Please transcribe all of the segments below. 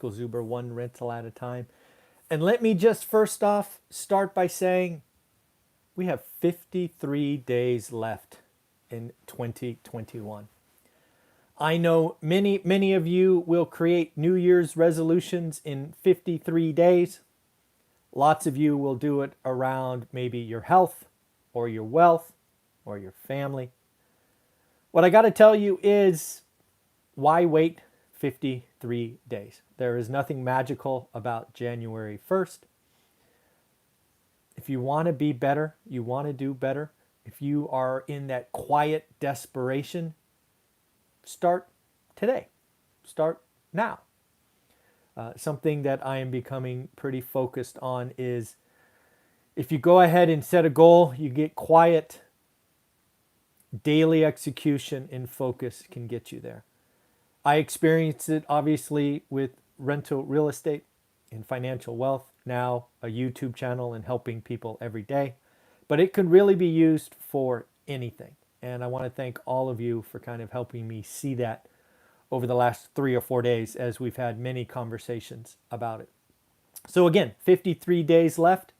equals Uber, one rental at a time. And let me just first off start by saying we have 53 days left in 2021. I know many of you will create New Year's resolutions in 53 days. Lots of you will do it around maybe your health or your wealth or your family. What I got to tell you is, why wait 53 days? There is nothing magical about January 1st. If you want to be better, you want to do better, if you are in that quiet desperation, start today. Start now. Something that I am becoming pretty focused on is, if you go ahead and set a goal, you get quiet, daily execution and focus can get you there. I experienced it obviously with rental real estate and financial wealth, now a YouTube channel and helping people every day. But it could really be used for anything. And I want to thank all of you for kind of helping me see that over the last 3 or 4 days as we've had many conversations about it. So again, 53 days left.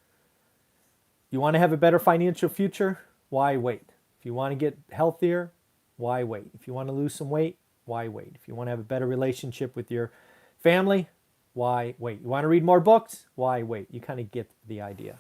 You want to have a better financial future? Why wait? If you want to get healthier, why wait? If you want to lose some weight, why wait? If you want to have a better relationship with your family, why wait? You want to read more books? Why wait? You kind of get the idea.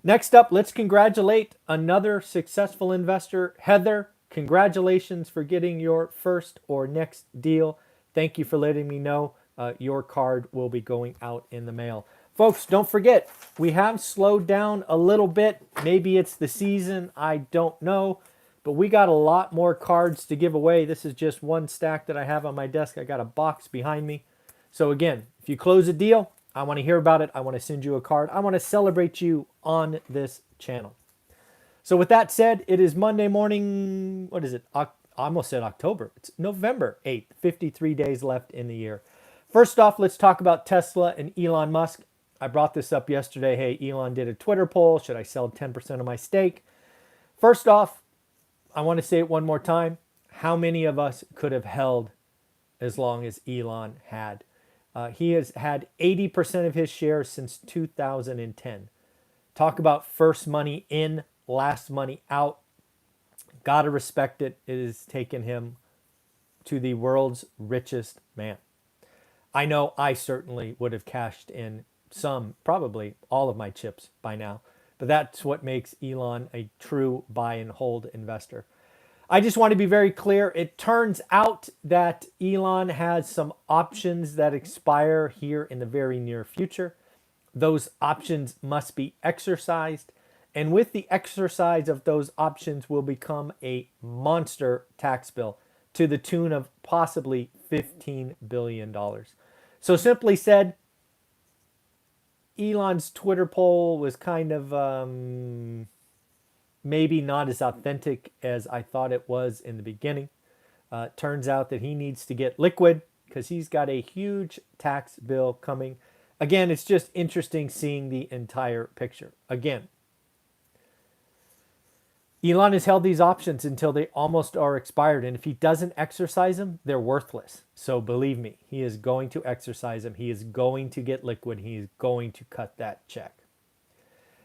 Next up, let's congratulate another successful investor, Heather. Congratulations for getting your first or next deal. Thank you for letting me know. Your card will be going out in the mail. Folks, don't forget, we have slowed down a little bit. Maybe it's the season, I don't know. But we got a lot more cards to give away. This is just one stack that I have on my desk. I got a box behind me. So again, if you close a deal, I want to hear about it. I want to send you a card. I want to celebrate you on this channel. So with that said, it is Monday morning. What is it? I almost said October. It's November 8th, 53 days left in the year. First off, let's talk about Tesla and Elon Musk. I brought this up yesterday. Hey, Elon did a Twitter poll. Should I sell 10% of my stake? First off, I want to say it one more time. How many of us could have held as long as Elon had? He has had 80% of his shares since 2010. Talk about first money in, last money out. Gotta respect it. It has taken him to the world's richest man. I know I certainly would have cashed in some, probably all of my chips by now. But that's what makes Elon a true buy and hold investor. I just want to be very clear. It turns out that Elon has some options that expire here in the very near future. Those options must be exercised. And with the exercise of those options will become a monster tax bill to the tune of possibly $15 billion. So simply said, Elon's Twitter poll was kind of maybe not as authentic as I thought it was in the beginning. Turns out that he needs to get liquid because he's got a huge tax bill coming. Again, it's just interesting seeing the entire picture. Again, Elon has held these options until they almost are expired. And if he doesn't exercise them, they're worthless. So believe me, he is going to exercise them. He is going to get liquid. He is going to cut that check.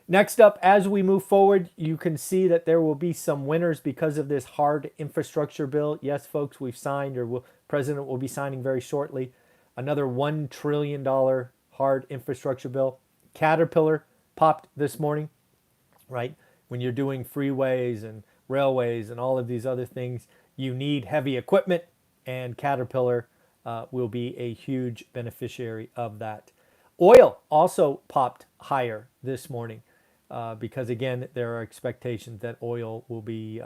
Next up, as we move forward, you can see that there will be some winners because of this hard infrastructure bill. Yes, folks, we've signed, or President will be signing very shortly, another $1 trillion hard infrastructure bill. Caterpillar popped this morning, right? When you're doing freeways and railways and all of these other things, you need heavy equipment, and Caterpillar will be a huge beneficiary of that. Oil also popped higher this morning because, again, there are expectations that oil will be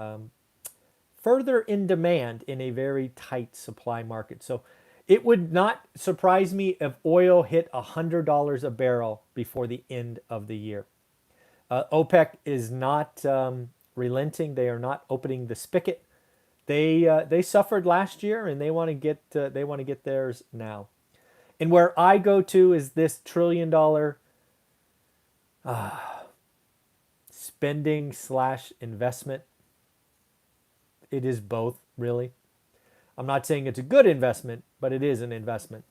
further in demand in a very tight supply market. So it would not surprise me if oil hit $100 a barrel before the end of the year. OPEC is not relenting. They are not opening the spigot. They suffered last year, and they want to get theirs now. And where I go to is this $1 trillion spending / investment. It is both, really. I'm not saying it's a good investment, but it is an investment.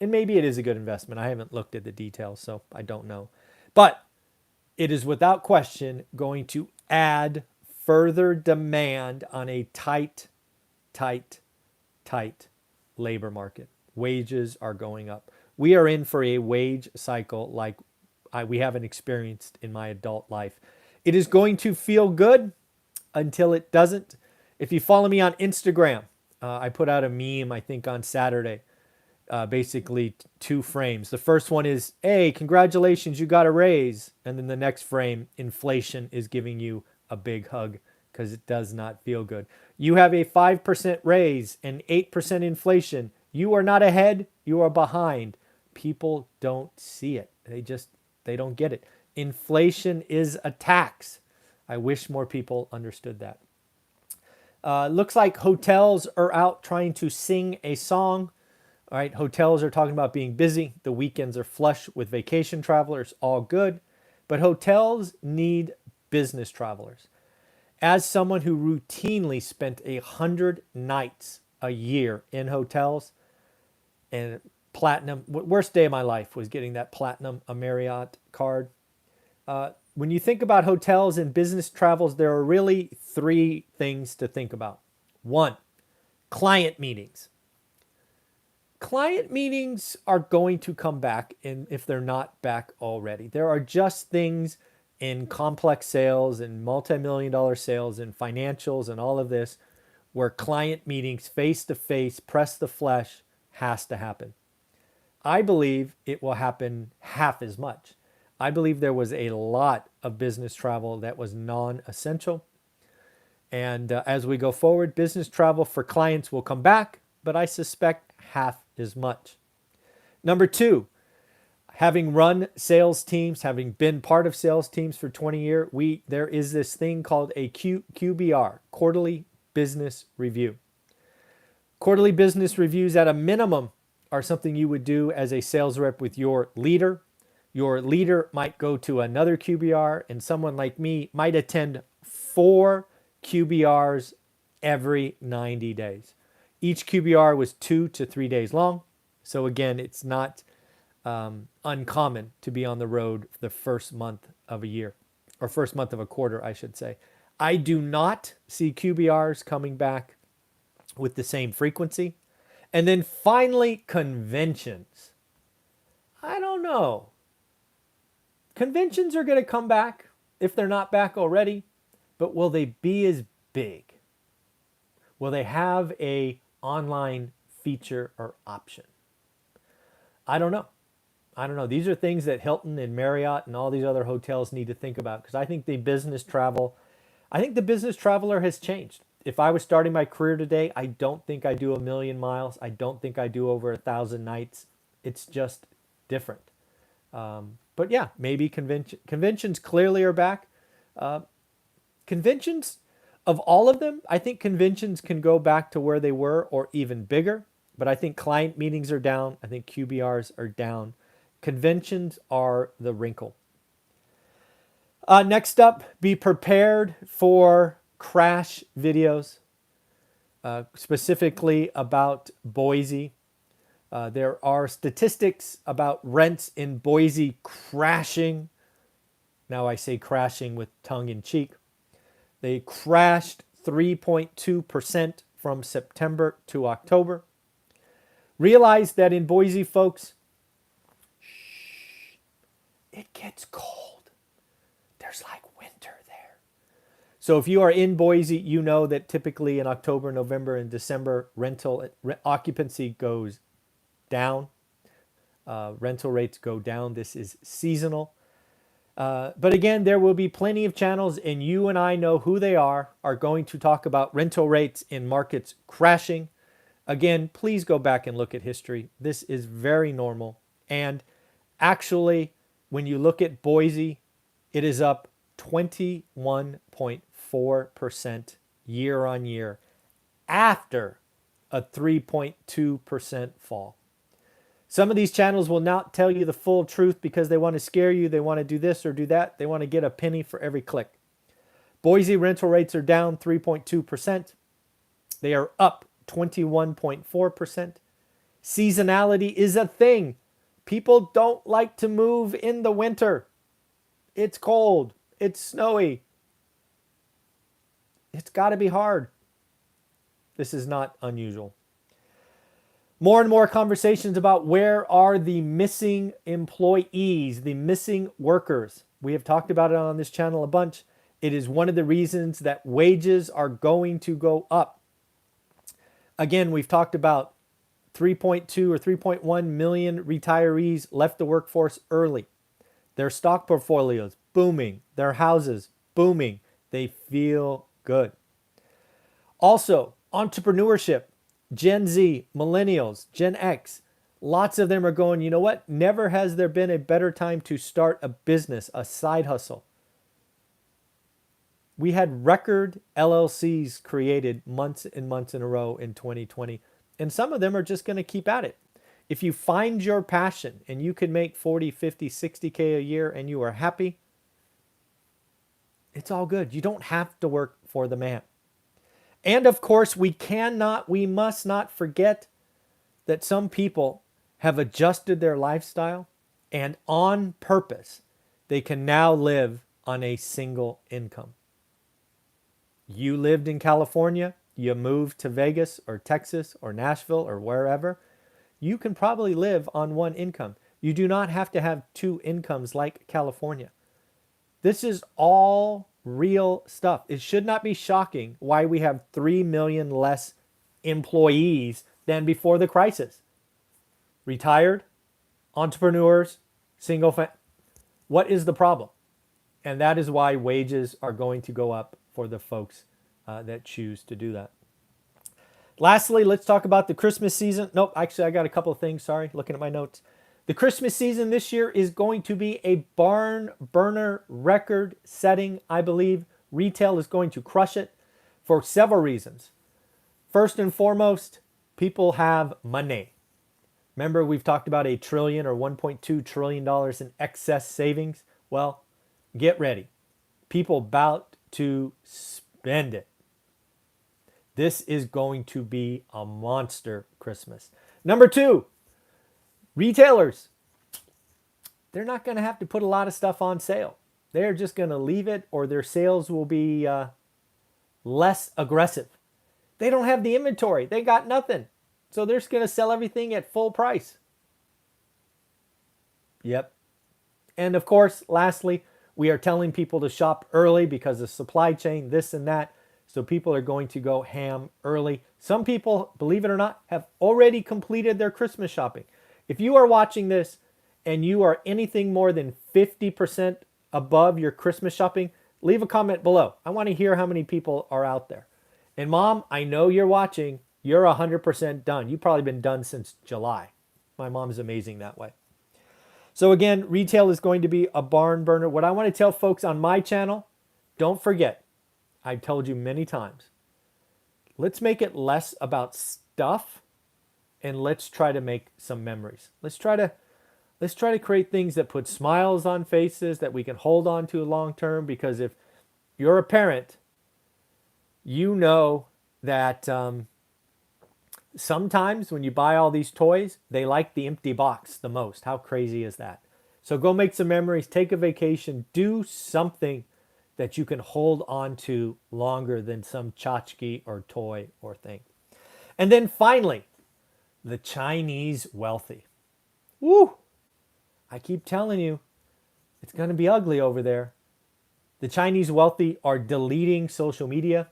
And maybe it is a good investment. I haven't looked at the details, so I don't know. But it is without question going to add further demand on a tight, tight, tight labor market. Wages are going up. We are in for a wage cycle like we haven't experienced in my adult life. It is going to feel good until it doesn't. If you follow me on Instagram, I put out a meme, I think, on Saturday. Basically 2 frames. The first one is, hey, congratulations, you got a raise. And then the next frame, inflation is giving you a big hug because it does not feel good. You have a 5% raise and 8% inflation. You are not ahead, you are behind. People don't see it. They don't get it. Inflation is a tax. I wish more people understood that. Looks like hotels are out trying to sing a song. All right, hotels are talking about being busy. The weekends are flush with vacation travelers, all good. But hotels need business travelers. As someone who routinely spent 100 nights a year in hotels, and platinum, worst day of my life was getting that platinum Marriott card. When you think about hotels and business travels, there are really 3 things to think about. 1, client meetings. Client meetings are going to come back if they're not back already. There are just things in complex sales and multi-million-dollar sales and financials and all of this where client meetings face-to-face, press the flesh has to happen. I believe it will happen half as much. I believe there was a lot of business travel that was non-essential. And as we go forward, business travel for clients will come back, but I suspect half as much. Number 2, having run sales teams, having been part of sales teams for 20 years, there is this thing called a QBR, Quarterly Business Review. Quarterly business reviews at a minimum are something you would do as a sales rep with your leader. Your leader might go to another QBR, and someone like me might attend 4 QBRs every 90 days. Each QBR was 2 to 3 days long. So again, it's not uncommon to be on the road the first month of a year, or first month of a quarter, I should say. I do not see QBRs coming back with the same frequency. And then finally, conventions. I don't know. Conventions are going to come back if they're not back already, but will they be as big? Will they have a online feature or option? I don't know. These are things that Hilton and Marriott and all these other hotels need to think about, because I think the business traveler has changed. If I was starting my career today, I don't think I do 1,000,000 miles. I don't think I do over 1,000 nights. It's just different. But yeah, maybe conventions clearly are back. Conventions, of all of them, I think conventions can go back to where they were or even bigger. But I think client meetings are down. I think QBRs are down. Conventions are the wrinkle. Next up, be prepared for crash videos, specifically about Boise. There are statistics about rents in Boise crashing. Now I say crashing with tongue in cheek. They crashed 3.2% from September to October. Realize that in Boise, folks, it gets cold. There's like winter there. So if you are in Boise, you know that typically in October, November, and December, rental occupancy goes down. Rental rates go down. This is seasonal. But again, there will be plenty of channels, and you and I know who they are going to talk about rental rates in markets crashing. Again, please go back and look at history. This is very normal. And actually, when you look at Boise, it is up 21.4% year on year after a 3.2% fall. Some of these channels will not tell you the full truth because they want to scare you. They want to do this or do that. They want to get a penny for every click. Boise rental rates are down 3.2%. They are up 21.4%. Seasonality is a thing. People don't like to move in the winter. It's cold. It's snowy. It's got to be hard. This is not unusual. More and more conversations about where are the missing employees, the missing workers. We have talked about it on this channel a bunch. It is one of the reasons that wages are going to go up. Again, we've talked about 3.2 or 3.1 million retirees left the workforce early. Their stock portfolios booming, their houses booming. They feel good. Also, entrepreneurship, Gen Z, millennials, Gen X, lots of them are going, you know what? Never has there been a better time to start a business, a side hustle. We had record LLCs created months and months in a row in 2020, and some of them are just going to keep at it. If you find your passion and you can make 40, 50, 60K a year and you are happy, it's all good. You don't have to work for the man. And of course, we must not forget that some people have adjusted their lifestyle, and on purpose, they can now live on a single income. You lived in California, you moved to Vegas or Texas or Nashville or wherever, you can probably live on one income. You do not have to have two incomes like California. This is all real stuff. It should not be shocking why we have 3 million less employees than before the crisis. Retired, entrepreneurs, single family. What is the problem? And that is why wages are going to go up for the folks that choose to do that. Lastly, let's talk about the Christmas season. Nope, actually, I got a couple of things. Sorry, looking at my notes. The Christmas season this year is going to be a barn burner record setting, I believe. Retail is going to crush it for several reasons. First and foremost, people have money. Remember, we've talked about $1 trillion or $1.2 trillion in excess savings. Well, get ready. People about to spend it. This is going to be a monster Christmas. Number two, retailers. They're not going to have to put a lot of stuff on sale. They're just going to leave it, or their sales will be less aggressive. They don't have the inventory. They got nothing. So they're just going to sell everything at full price. Yep. And of course, lastly, we are telling people to shop early because of supply chain, this and that. So people are going to go ham early. Some people, believe it or not, have already completed their Christmas shopping. If you are watching this and you are anything more than 50% above your Christmas shopping, leave a comment below. I want to hear how many people are out there. And Mom, I know you're watching. You're 100% done. You've probably been done since July. My mom's amazing that way. So again, retail is going to be a barn burner. What I want to tell folks on my channel, don't forget, I've told you many times, let's make it less about stuff and let's try to make some memories. Let's try to create things that put smiles on faces that we can hold on to long term, because if you're a parent, you know that sometimes when you buy all these toys, they like the empty box the most. How crazy is that? So go make some memories, take a vacation, do something that you can hold on to longer than some tchotchke or toy or thing. And then finally, the Chinese wealthy. Woo! I keep telling you, it's going to be ugly over there. The Chinese wealthy are deleting social media.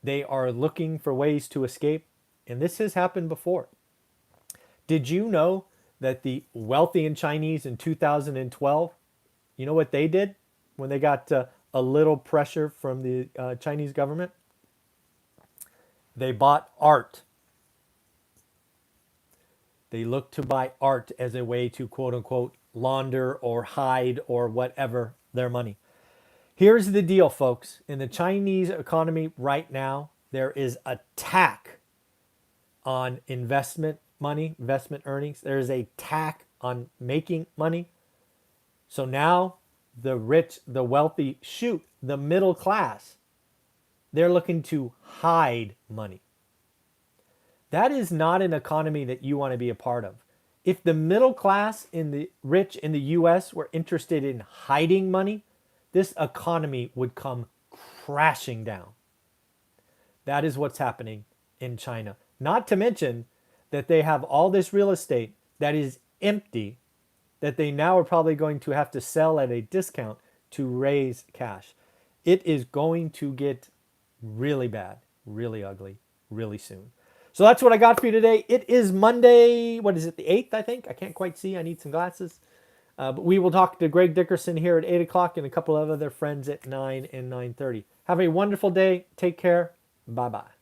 They are looking for ways to escape. And this has happened before. Did you know that the wealthy in Chinese in 2012, you know what they did when they got a little pressure from the Chinese government? They bought art. They looked to buy art as a way to, quote unquote, launder or hide or whatever their money. Here's the deal, folks. In the Chinese economy right now, there is a tax on investment money, investment earnings. There's a tax on making money. So now the rich, the wealthy, shoot, the middle class, they're looking to hide money. That is not an economy that you want to be a part of. If the middle class in the rich in the US were interested in hiding money, this economy would come crashing down. That is what's happening in China. Not to mention that they have all this real estate that is empty that they now are probably going to have to sell at a discount to raise cash. It is going to get really bad, really ugly, really soon. So that's what I got for you today. It is Monday. What is it? The 8th, I think. I can't quite see. I need some glasses. But we will talk to Greg Dickerson here at 8 o'clock and a couple of other friends at 9 and 9:30. Have a wonderful day. Take care. Bye-bye.